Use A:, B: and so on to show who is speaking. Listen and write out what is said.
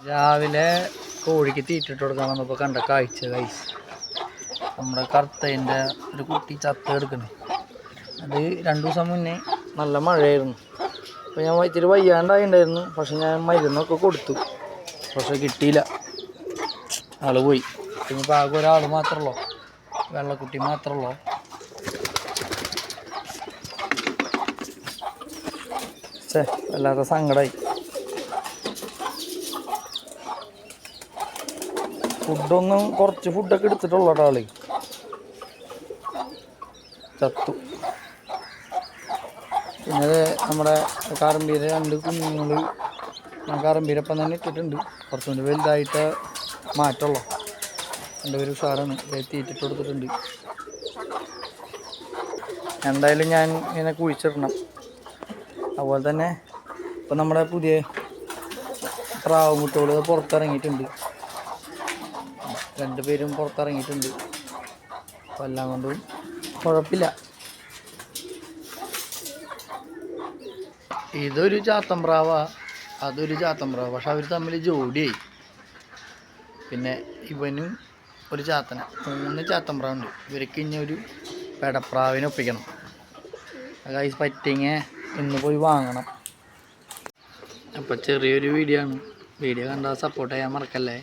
A: രാവിലെ കോഴിക്ക് തീറ്റിട്ട് കൊടുക്കാൻ വന്നപ്പോൾ കണ്ട കാഴ്ച ഗൈസ്, നമ്മുടെ കറുത്തതിൻ്റെ ഒരു കുട്ടി ചത്ത എടുക്കണേ. അത് 2 ദിവസം മുന്നേ നല്ല മഴയായിരുന്നു. അപ്പോൾ ഞാൻ ഇത്തിരി വയ്യാണ്ടായിണ്ടായിരുന്നു. പക്ഷെ ഞാൻ മരുന്നൊക്കെ കൊടുത്തു, പക്ഷെ കിട്ടിയില്ല, ആൾ പോയി. ഇനിയിപ്പോൾ ആകെ ഒരാൾ മാത്രമല്ലോ, വെള്ളക്കുട്ടി മാത്രമല്ലോ. വല്ലാത്ത സങ്കടമായി. കുറച്ച് ഫുഡൊക്കെ എടുത്തിട്ടുള്ള ആള് ചത്തു. പിന്നെ നമ്മുടെ കാറമ്പീര 2 കുഞ്ഞുങ്ങൾ ഞാൻ കാറമ്പീരപ്പം തന്നെ ഇട്ടിട്ടുണ്ട്. കുറച്ചുകൂടി വലുതായിട്ട് മാറ്റുള്ളൂ. 2 പേര് ഉഷാറാണ്, തീറ്റിട്ട് കൊടുത്തിട്ടുണ്ട്. എന്തായാലും ഞാൻ ഇങ്ങനെ കുഴിച്ചിടണം. അതുപോലെ തന്നെ ഇപ്പം നമ്മുടെ പുതിയ പ്രാവുമുട്ടകൾ പുറത്തിറങ്ങിയിട്ടുണ്ട്. 2 പേരും പുറത്തിറങ്ങിയിട്ടുണ്ട്. അപ്പം എല്ലാം കൊണ്ടും കുഴപ്പമില്ല. ഇതൊരു ചാത്തമ്പ്രാവ, അതൊരു ചാത്തമ്പ്രാവ, പക്ഷെ അവർ തമ്മിൽ ജോഡിയായി. പിന്നെ ഇവനും ഒരു ചാത്തന, 3 ചാത്തമ്പ്രാവുണ്ട്. ഇവർക്ക് ഇനി ഒരു പെടപ്രാവിനെ ഒപ്പിക്കണം. ഗൈസ് പറ്റിങ്ങ ഇന്ന് പോയി വാങ്ങണം. അപ്പോൾ ചെറിയൊരു വീഡിയോ ആണ്. വീഡിയോ കണ്ടാൽ സപ്പോർട്ട് ചെയ്യാൻ മറക്കല്ലേ.